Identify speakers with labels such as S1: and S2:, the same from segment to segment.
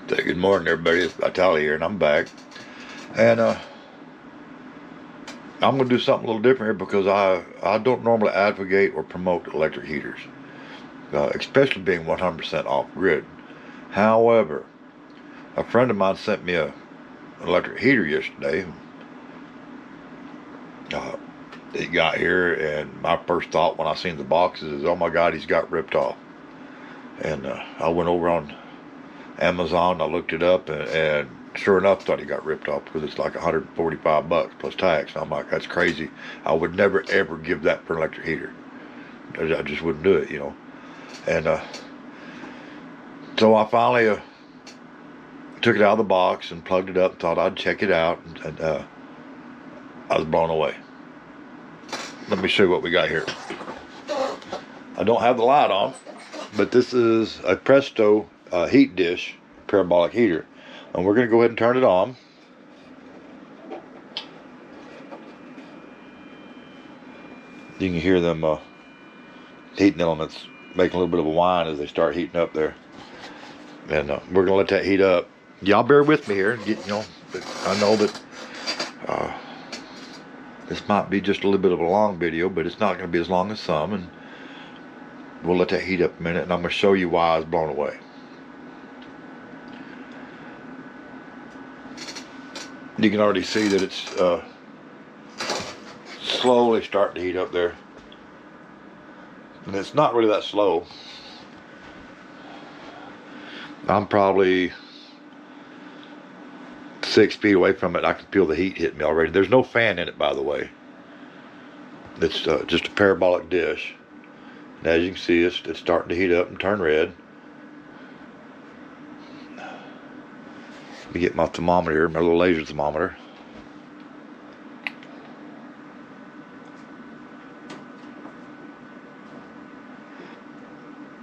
S1: Say good morning, everybody. It's Vitali here, and I'm back. And I'm going to do something a little different here because I don't normally advocate or promote electric heaters, especially being 100% off grid. However, a friend of mine sent me an electric heater yesterday. He got here, and my first thought when I seen the boxes is, oh my God, he's got ripped off. And I went over on Amazon, I looked it up, and sure enough, thought he got ripped off because it's like 145 bucks plus tax. And I'm like, that's crazy. I would never ever give that for an electric heater. I just wouldn't do it, And so I finally took it out of the box and plugged it up and thought I'd check it out, and I was blown away. Let me show you what we got here. I don't have the light on, but this is a Presto Heat Dish Parabolic heater, and we're going to go ahead and turn it on. You can hear them heating elements making a little bit of a whine as they start heating up there, and we're going to let that heat up. Y'all bear with me here. I know that this might be just a little bit of a long video, but it's not going to be as long as some, and we'll let that heat up a minute, and I'm going to show you why I was blown away. You can already see that it's slowly starting to heat up there. And it's not really that slow. I'm probably 6 feet away from it. I can feel the heat hitting me already. There's no fan in it, by the way. It's just a parabolic dish. And as you can see, it's starting to heat up and turn red. Let me get my thermometer here, my little laser thermometer.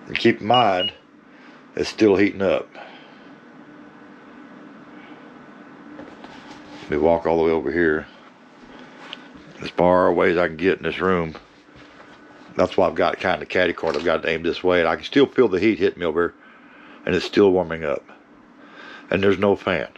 S1: And keep in mind, it's still heating up. Let me walk all the way over here. As far away as I can get in this room. That's why I've got kind of catty corner. I've got it aimed this way, and I can still feel the heat hitting me over here, and it's still warming up. And there's no fan.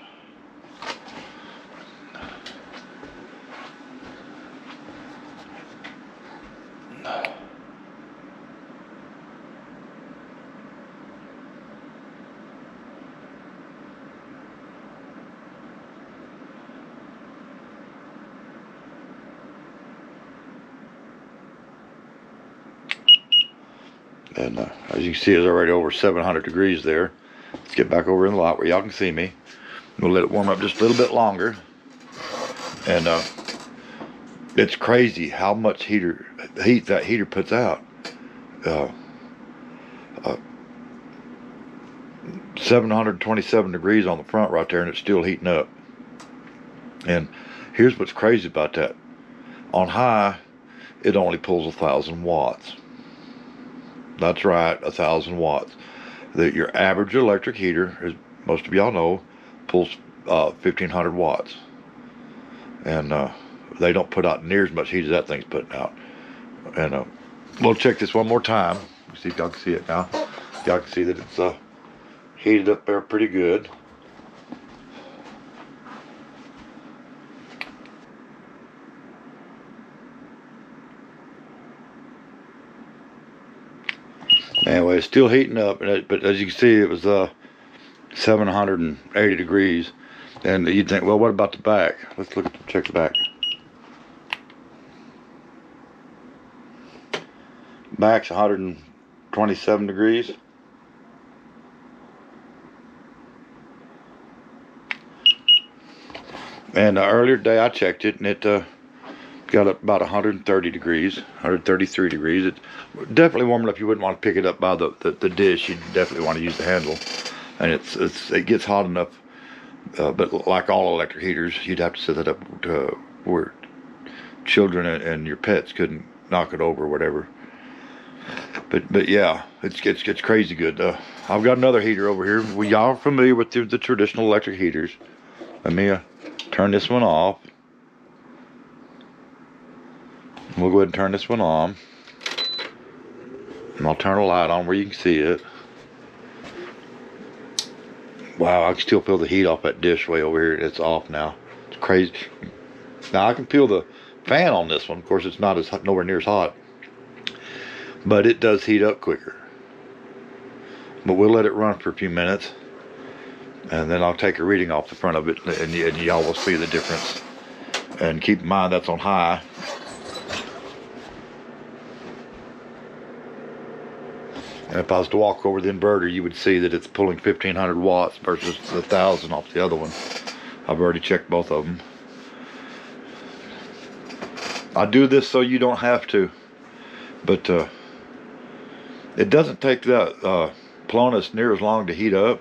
S1: And as you can see, it's already over 700 degrees there. Let's get back over in the light where y'all can see me. We'll let it warm up just a little bit longer. And it's crazy how much heat that heater puts out. 727 degrees on the front right there, and it's still heating up. And here's what's crazy about that. On high, it only pulls 1,000 watts. That's right, 1,000 watts. Your average electric heater, as most of y'all know, pulls 1,500 watts. And they don't put out near as much heat as that thing's putting out. And we'll check this one more time. See if y'all can see it now. Y'all can see that it's heated up there pretty good. Anyway, it's still heating up, but as you can see, it was 780 degrees. And you'd think, well, what about the back? Let's check the back. Back's 127 degrees. And earlier today I checked it, and it got up about 130 degrees, 133 degrees. It's definitely warm enough you wouldn't want to pick it up by the dish. You'd definitely want to use the handle. And it gets hot enough, but like all electric heaters, you'd have to set it up to where children and your pets couldn't knock it over or whatever. But yeah, it's crazy good. I've got another heater over here. Y'all are familiar with the traditional electric heaters. Let me turn this one off. We'll go ahead and turn this one on. And I'll turn a light on where you can see it. Wow, I can still feel the heat off that dish way over here. It's off now. It's crazy. Now I can feel the fan on this one. Of course, it's not as hot, nowhere near as hot, but it does heat up quicker. But we'll let it run for a few minutes, and then I'll take a reading off the front of it, and y'all will see the difference. And keep in mind that's on high. And if I was to walk over the inverter, you would see that it's pulling 1500 watts versus the 1000 off the other one. I've already checked both of them. I do this so you don't have to, but it doesn't take that Polonus near as long to heat up.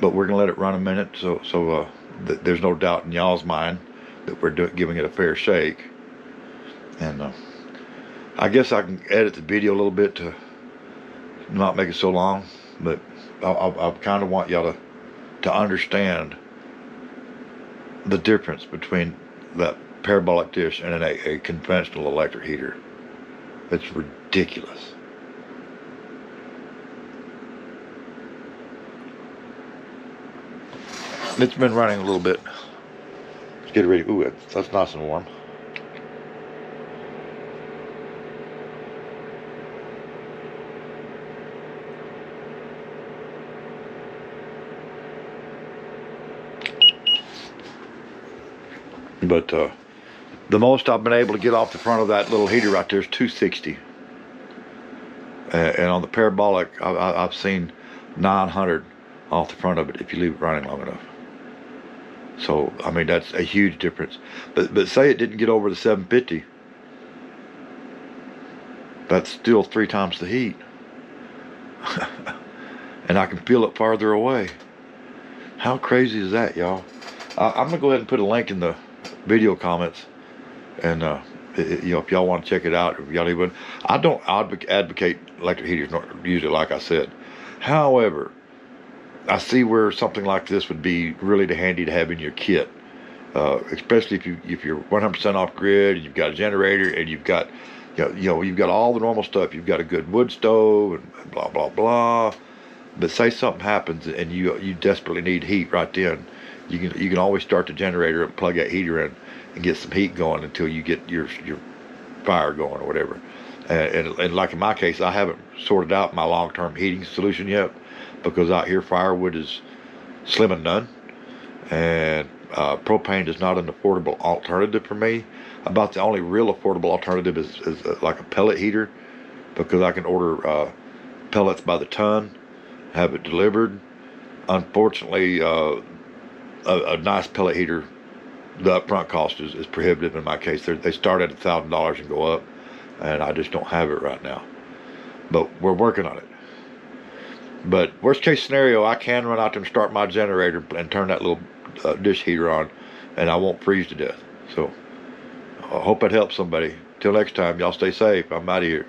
S1: But we're gonna let it run a minute, so there's no doubt in y'all's mind that we're giving it a fair shake. And I guess I can edit the video a little bit to not make it so long, but I kind of want y'all to understand the difference between that parabolic dish and a conventional electric heater. It's ridiculous. It's been running a little bit. Let's get ready. Ooh, that's nice and warm. But the most I've been able to get off the front of that little heater right there is 260. And on the parabolic, I've seen 900 off the front of it if you leave it running long enough. So, I mean, that's a huge difference. But say it didn't get over the 750. That's still 3 times the heat. And I can feel it farther away. How crazy is that, y'all? I'm going to go ahead and put a link in the video comments. And, you know, if y'all want to check it out, if y'all even... I don't advocate electric heaters usually, like I said. However, I see where something like this would be really handy to have in your kit, especially if you're 100% off grid and you've got a generator and you've got you've got all the normal stuff. You've got a good wood stove and blah blah blah. But say something happens and you desperately need heat right then, you can always start the generator and plug that heater in and get some heat going until you get your fire going or whatever. And like in my case, I haven't sorted out my long-term heating solution yet, because out here firewood is slim and none, and propane is not an affordable alternative for me. About the only real affordable alternative is like a pellet heater, because I can order pellets by the ton, have it delivered. Unfortunately, a nice pellet heater, the upfront cost is prohibitive in my case. They start at $1,000 and go up, and I just don't have it right now. But we're working on it. But worst case scenario, I can run out there and start my generator and turn that little dish heater on, and I won't freeze to death. So I hope that helps somebody. Till next time, y'all stay safe. I'm out of here.